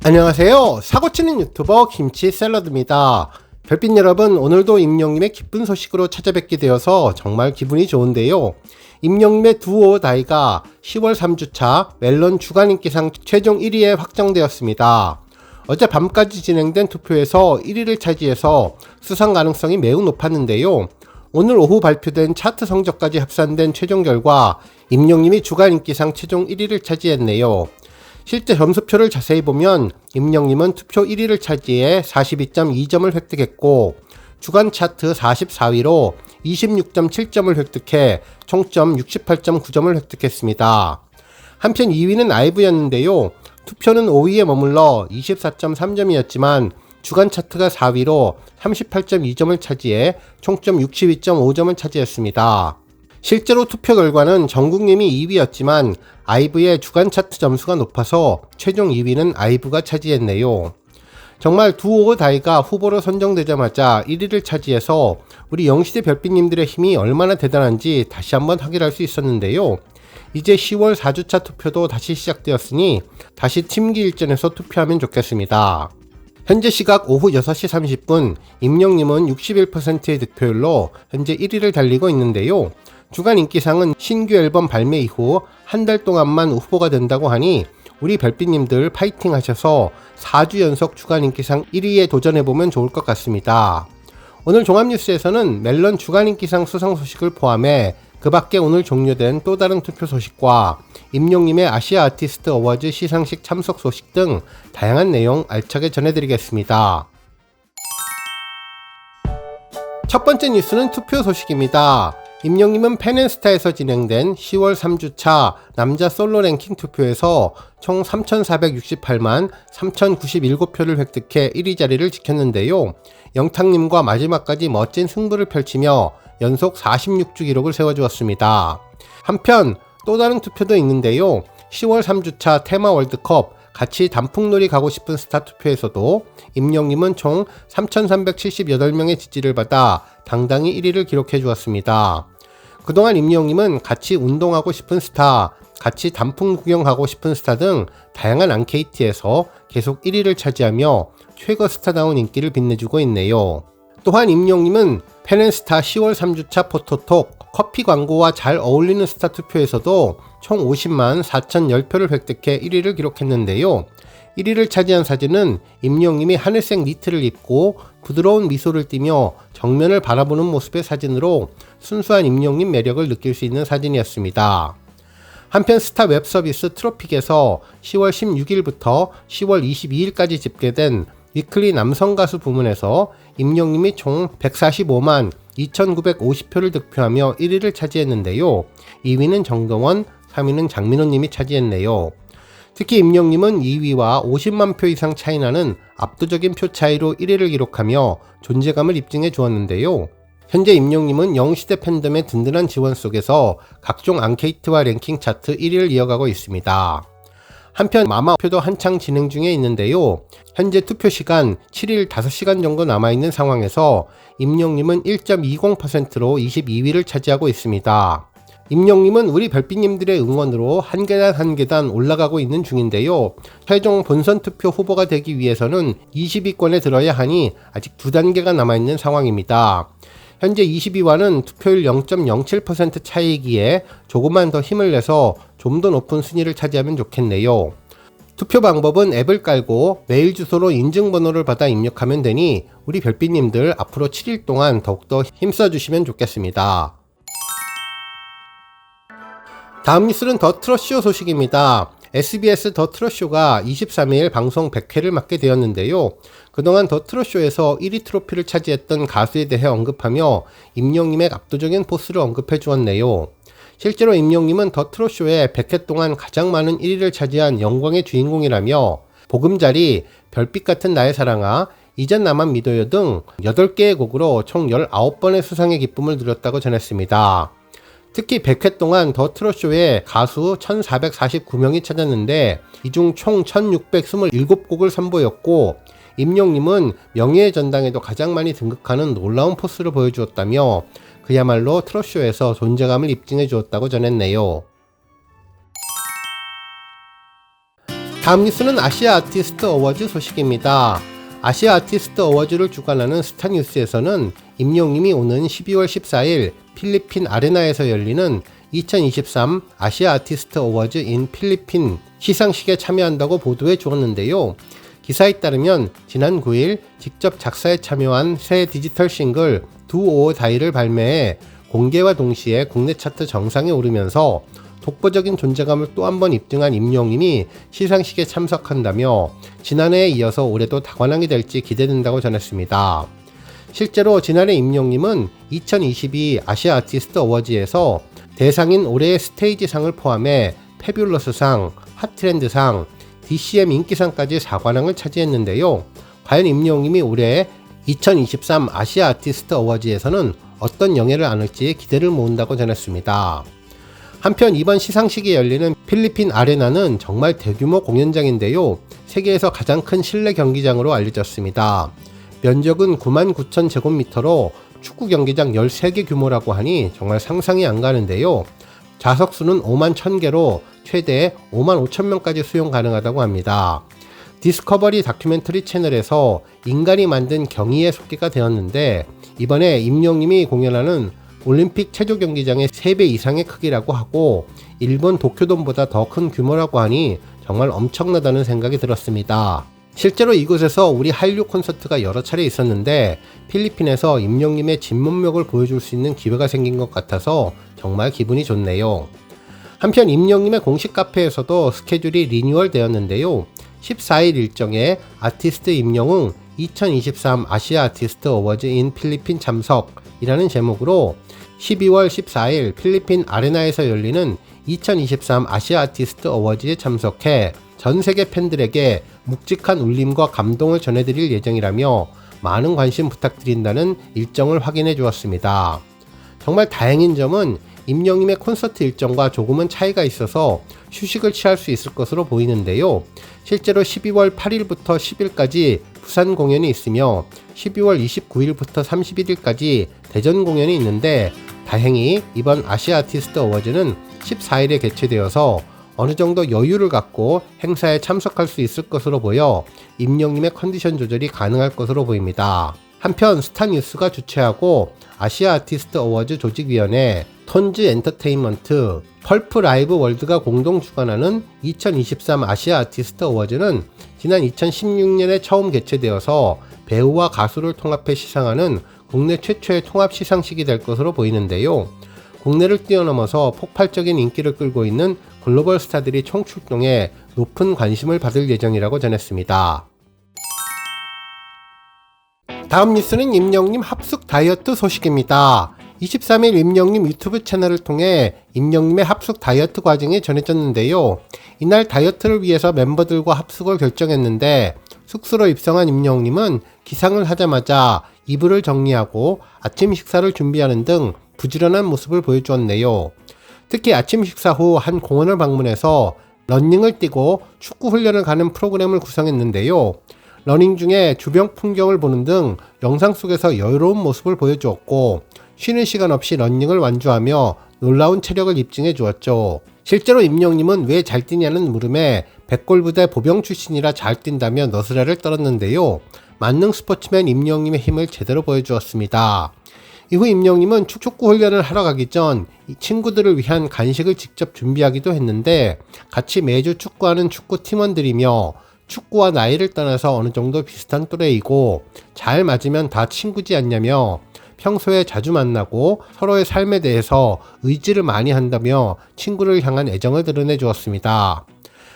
안녕하세요. 사고치는 유튜버 김치샐러드입니다. 별빛 여러분, 오늘도 임영님의 기쁜 소식으로 찾아뵙게 되어서 정말 기분이 좋은데요. 임영님의 두오 다이가 10월 3주차 멜론 주간인기상 최종 1위에 확정되었습니다. 어제 밤까지 진행된 투표에서 1위를 차지해서 수상 가능성이 매우 높았는데요. 오늘 오후 발표된 차트 성적까지 합산된 최종 결과 임영님이 주간인기상 최종 1위를 차지했네요. 실제 점수표를 자세히 보면 임영님은 투표 1위를 차지해 42.2점을 획득했고 주간 차트 44위로 26.7점을 획득해 총점 68.9점을 획득했습니다. 한편 2위는 아이브였는데요. 투표는 5위에 머물러 24.3점이었지만 주간 차트가 4위로 38.2점을 차지해 총점 62.5점을 차지했습니다. 실제로 투표 결과는 정국님이 2위였지만 아이브의 주간 차트 점수가 높아서 최종 2위는 아이브가 차지했네요. 정말 두오 다이가 후보로 선정되자마자 1위를 차지해서 우리 영시대 별빛님들의 힘이 얼마나 대단한지 다시 한번 확인할 수 있었는데요. 이제 10월 4주차 투표도 다시 시작되었으니 다시 팀기 일전에서 투표하면 좋겠습니다. 현재 시각 오후 6시 30분 임영님은 61%의 득표율로 현재 1위를 달리고 있는데요. 주간 인기상은 신규 앨범 발매 이후 한 달 동안만 후보가 된다고 하니 우리 별빛님들 파이팅 하셔서 4주 연속 주간 인기상 1위에 도전해보면 좋을 것 같습니다. 오늘 종합뉴스에서는 멜론 주간 인기상 수상 소식을 포함해 그 밖에 오늘 종료된 또 다른 투표 소식과 임영님의 아시아 아티스트 어워즈 시상식 참석 소식 등 다양한 내용 알차게 전해드리겠습니다. 첫 번째 뉴스는 투표 소식입니다. 임영님은 펜앤스타에서 진행된 10월 3주차 남자 솔로 랭킹 투표에서 총 3,468만 3,097표를 획득해 1위 자리를 지켰는데요. 영탁님과 마지막까지 멋진 승부를 펼치며 연속 46주 기록을 세워주었습니다. 한편 또 다른 투표도 있는데요. 10월 3주차 테마 월드컵 같이 단풍놀이 가고 싶은 스타 투표에서도 임영님은 총 3,378명의 지지를 받아 당당히 1위를 기록해 주었습니다. 그동안 임영님은 같이 운동하고 싶은 스타, 같이 단풍 구경하고 싶은 스타 등 다양한 앙케이트에서 계속 1위를 차지하며 최고 스타다운 인기를 빛내주고 있네요. 또한 임영님은 펜앤스타 10월 3주차 포토톡 커피 광고와 잘 어울리는 스타 투표에서도 총 50만 4,010표를 획득해 1위를 기록했는데요. 1위를 차지한 사진은 임영님이 하늘색 니트를 입고 부드러운 미소를 띠며 정면을 바라보는 모습의 사진으로 순수한 임영님 매력을 느낄 수 있는 사진이었습니다. 한편 스타 웹서비스 트로픽에서 10월 16일부터 10월 22일까지 집계된 위클리 남성 가수 부문에서 임영님이 총 145만 2,950표를 득표하며 1위를 차지했는데요. 2위는 정동원, 3위는 장민호님이 차지했네요. 특히 임영님은 2위와 50만 표 이상 차이나는 압도적인 표 차이로 1위를 기록하며 존재감을 입증해 주었는데요. 현재 임영님은 영시대 팬덤의 든든한 지원 속에서 각종 앙케이트와 랭킹 차트 1위를 이어가고 있습니다. 한편 마마표도 한창 진행 중에 있는데요. 현재 투표 시간 7일 5시간 정도 남아있는 상황에서 임영님은 1.20%로 22위를 차지하고 있습니다. 임영님은 우리 별빛님들의 응원으로 한 계단 한 계단 올라가고 있는 중인데요. 최종 본선 투표 후보가 되기 위해서는 20위권에 들어야 하니 아직 2단계가 남아있는 상황입니다. 현재 20위와는 투표율 0.07% 차이이기에 조금만 더 힘을 내서 좀 더 높은 순위를 차지하면 좋겠네요. 투표 방법은 앱을 깔고 메일 주소로 인증번호를 받아 입력하면 되니 우리 별빛님들 앞으로 7일 동안 더욱더 힘써주시면 좋겠습니다. 다음 뉴스는 더 트롯쇼 소식입니다. SBS 더 트롯쇼가 23일 방송 100회를 맞게 되었는데요. 그동안 더 트롯쇼에서 1위 트로피를 차지했던 가수에 대해 언급하며 임영님의 압도적인 포스를 언급해 주었네요. 실제로 임영님은 더 트롯쇼에 100회 동안 가장 많은 1위를 차지한 영광의 주인공이라며 보금자리, 별빛 같은 나의 사랑아, 이젠 나만 믿어요 등 8개의 곡으로 총 19번의 수상의 기쁨을 누렸다고 전했습니다. 특히 100회 동안 더 트롯쇼에 가수 1,449명이 찾았는데 이 중 총 1,627곡을 선보였고 임영님은 명예의 전당에도 가장 많이 등극하는 놀라운 포스를 보여주었다며 그야말로 트롯쇼에서 존재감을 입증해 주었다고 전했네요. 다음 뉴스는 아시아 아티스트 어워즈 소식입니다. 아시아 아티스트 어워즈를 주관하는 스타뉴스에서는 임영님이 오는 12월 14일 필리핀 아레나에서 열리는 2023 아시아 아티스트 어워즈 인 필리핀 시상식에 참여한다고 보도해 주었는데요. 기사에 따르면 지난 9일 직접 작사에 참여한 새 디지털 싱글 두오 다이를 발매해 공개와 동시에 국내 차트 정상에 오르면서 독보적인 존재감을 또 한 번 입증한 임영님이 시상식에 참석한다며 지난해에 이어서 올해도 다관왕이 될지 기대된다고 전했습니다. 실제로 지난해 임영님은 2022 아시아 아티스트 어워즈에서 대상인 올해의 스테이지상을 포함해 패뷸러스상, 핫트렌드상, DCM 인기상까지 4관왕을 차지했는데요. 과연 임영님이 올해 2023 아시아 아티스트 어워즈에서는 어떤 영예를 안을지 기대를 모은다고 전했습니다. 한편 이번 시상식이 열리는 필리핀 아레나는 정말 대규모 공연장인데요. 세계에서 가장 큰 실내 경기장으로 알려졌습니다. 면적은 99,000제곱미터로 축구 경기장 13개 규모라고 하니 정말 상상이 안 가는데요. 좌석수는 51,000개로 최대 55,000명까지 수용 가능하다고 합니다. 디스커버리 다큐멘터리 채널에서 인간이 만든 경의에 소개가 되었는데 이번에 임영님이 공연하는 올림픽 체조 경기장의 3배 이상의 크기라고 하고 일본 도쿄돔보다 더 큰 규모라고 하니 정말 엄청나다는 생각이 들었습니다. 실제로 이곳에서 우리 한류 콘서트가 여러 차례 있었는데 필리핀에서 임영님의 진면목을 보여줄 수 있는 기회가 생긴 것 같아서 정말 기분이 좋네요. 한편 임영님의 공식 카페에서도 스케줄이 리뉴얼 되었는데요. 14일 일정에 아티스트 임영웅 2023 아시아 아티스트 어워즈 인 필리핀 참석이라는 제목으로 12월 14일 필리핀 아레나에서 열리는 2023 아시아 아티스트 어워즈에 참석해 전 세계 팬들에게 묵직한 울림과 감동을 전해드릴 예정이라며 많은 관심 부탁드린다는 일정을 확인해 주었습니다. 정말 다행인 점은 임영님의 콘서트 일정과 조금은 차이가 있어서 휴식을 취할 수 있을 것으로 보이는데요. 실제로 12월 8일부터 10일까지 부산 공연이 있으며 12월 29일부터 31일까지 대전 공연이 있는데 다행히 이번 아시아 아티스트 어워즈는 14일에 개최되어서 어느 정도 여유를 갖고 행사에 참석할 수 있을 것으로 보여 임영님의 컨디션 조절이 가능할 것으로 보입니다. 한편 스타뉴스가 주최하고 아시아 아티스트 어워즈 조직위원회, 톤즈 엔터테인먼트, 펄프 라이브 월드가 공동 주관하는 2023 아시아 아티스트 어워즈는 지난 2016년에 처음 개최되어서 배우와 가수를 통합해 시상하는 국내 최초의 통합 시상식이 될 것으로 보이는데요. 국내를 뛰어넘어서 폭발적인 인기를 끌고 있는 글로벌 스타들이 총출동해 높은 관심을 받을 예정이라고 전했습니다. 다음 뉴스는 임영님 합숙 다이어트 소식입니다. 23일 임영님 유튜브 채널을 통해 임영님의 합숙 다이어트 과정이 전해졌는데요. 이날 다이어트를 위해서 멤버들과 합숙을 결정했는데 숙소로 입성한 임영님은 기상을 하자마자 이불을 정리하고 아침 식사를 준비하는 등 부지런한 모습을 보여주었네요. 특히 아침 식사 후 한 공원을 방문해서 러닝을 뛰고 축구 훈련을 가는 프로그램을 구성했는데요. 러닝 중에 주변 풍경을 보는 등 영상 속에서 여유로운 모습을 보여주었고 쉬는 시간 없이 러닝을 완주하며 놀라운 체력을 입증해 주었죠. 실제로 임영님은 왜 잘 뛰냐는 물음에 백골부대 보병 출신이라 잘 뛴다며 너스레를 떨었는데요. 만능 스포츠맨 임영님의 힘을 제대로 보여주었습니다. 이후 임영님은 축구 훈련을 하러 가기 전 친구들을 위한 간식을 직접 준비하기도 했는데 같이 매주 축구하는 축구 팀원들이며 축구와 나이를 떠나서 어느 정도 비슷한 또래이고 잘 맞으면 다 친구지 않냐며 평소에 자주 만나고 서로의 삶에 대해서 의지를 많이 한다며 친구를 향한 애정을 드러내 주었습니다.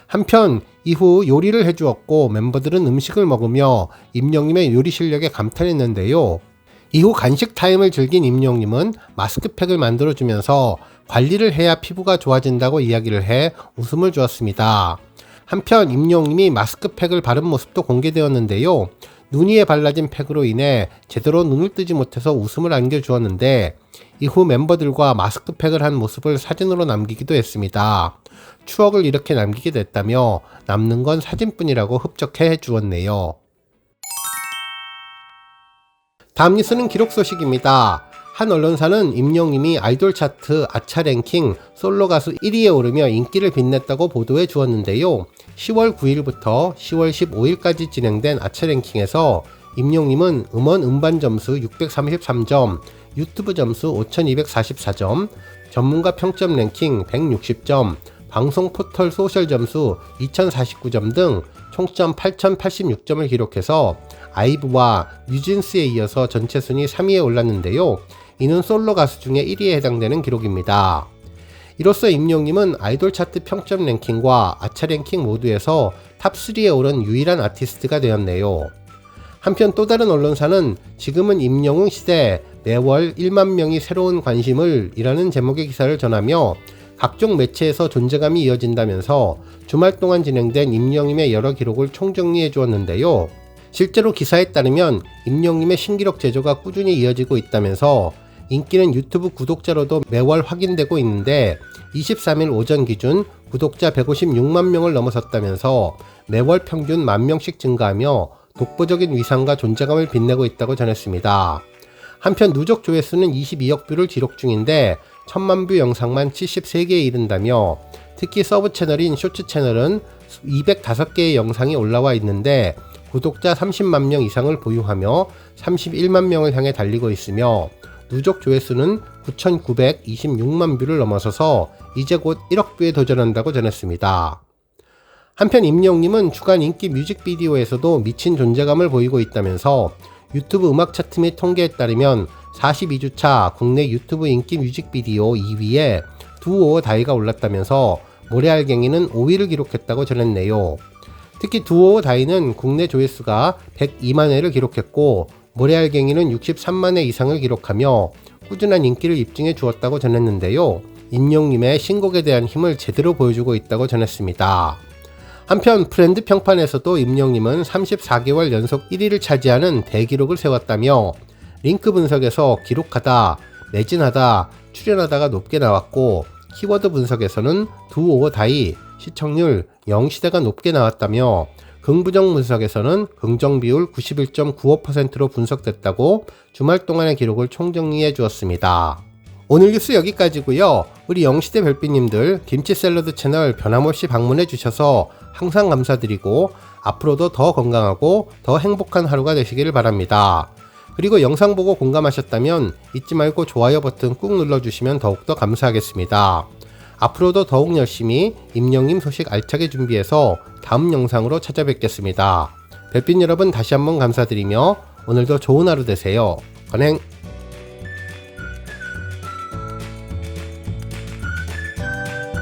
한편 이후 요리를 해주었고 멤버들은 음식을 먹으며 임영님의 요리 실력에 감탄했는데요. 이후 간식 타임을 즐긴 임영님은 마스크팩을 만들어주면서 관리를 해야 피부가 좋아진다고 이야기를 해 웃음을 주었습니다. 한편 임영님이 마스크팩을 바른 모습도 공개되었는데요. 눈 위에 발라진 팩으로 인해 제대로 눈을 뜨지 못해서 웃음을 안겨주었는데 이후 멤버들과 마스크팩을 한 모습을 사진으로 남기기도 했습니다. 추억을 이렇게 남기게 됐다며 남는 건 사진뿐이라고 흡족해 주었네요. 다음 뉴스는 기록 소식입니다. 한 언론사는 임영님이 아이돌 차트 아차 랭킹 솔로 가수 1위에 오르며 인기를 빛냈다고 보도해 주었는데요. 10월 9일부터 10월 15일까지 진행된 아차 랭킹에서 임영님은 음원 음반 점수 633점, 유튜브 점수 5244점, 전문가 평점 랭킹 160점, 방송 포털 소셜 점수 2049점 등 총점 8086점을 기록해서 아이브와 뉴진스에 이어서 전체 순위 3위에 올랐는데요. 이는 솔로 가수 중에 1위에 해당되는 기록입니다. 이로써 임영님은 아이돌 차트 평점 랭킹과 아차 랭킹 모두에서 탑3에 오른 유일한 아티스트가 되었네요. 한편 또 다른 언론사는 지금은 임영웅 시대 매월 1만 명이 새로운 관심을 이라는 제목의 기사를 전하며 각종 매체에서 존재감이 이어진다면서 주말 동안 진행된 임영님의 여러 기록을 총정리해 주었는데요. 실제로 기사에 따르면 임영님의 신기록 제조가 꾸준히 이어지고 있다면서 인기는 유튜브 구독자로도 매월 확인되고 있는데 23일 오전 기준 구독자 156만 명을 넘어섰다면서 매월 평균 10,000명씩 증가하며 독보적인 위상과 존재감을 빛내고 있다고 전했습니다. 한편 누적 조회수는 22억 뷰를 기록 중인데 1000만 뷰 영상만 73개에 이른다며 특히 서브 채널인 쇼츠 채널은 205개의 영상이 올라와 있는데 구독자 30만 명 이상을 보유하며 31만 명을 향해 달리고 있으며 누적 조회수는 9,926만 뷰를 넘어서서 이제 곧 1억 뷰에 도전한다고 전했습니다. 한편 임영님은 주간 인기 뮤직비디오에서도 미친 존재감을 보이고 있다면서 유튜브 음악 차트 및 통계에 따르면 42주차 국내 유튜브 인기 뮤직비디오 2위에 두오어 다이가 올랐다면서 모래알갱이는 5위를 기록했다고 전했네요. 특히 두오어 다이는 국내 조회수가 102만 회를 기록했고 모래알갱이는 63만 회 이상을 기록하며 꾸준한 인기를 입증해 주었다고 전했는데요. 임영님의 신곡에 대한 힘을 제대로 보여주고 있다고 전했습니다. 한편 브랜드 평판에서도 임영님은 34개월 연속 1위를 차지하는 대기록을 세웠다며 링크 분석에서 기록하다, 매진하다, 출연하다가 높게 나왔고 키워드 분석에서는 두오어 다이, 시청률 0시대가 높게 나왔다며 긍부정 분석에서는 긍정 비율 91.95%로 분석됐다고 주말 동안의 기록을 총정리해 주었습니다. 오늘 뉴스 여기까지고요. 우리 영시대 별빛님들 김치 샐러드 채널 변함없이 방문해 주셔서 항상 감사드리고 앞으로도 더 건강하고 더 행복한 하루가 되시길 바랍니다. 그리고 영상 보고 공감하셨다면 잊지 말고 좋아요 버튼 꾹 눌러주시면 더욱더 감사하겠습니다. 앞으로도 더욱 열심히 임영님 소식 알차게 준비해서 다음 영상으로 찾아뵙겠습니다. 별빛 여러분 다시 한번 감사드리며 오늘도 좋은 하루 되세요. 건행!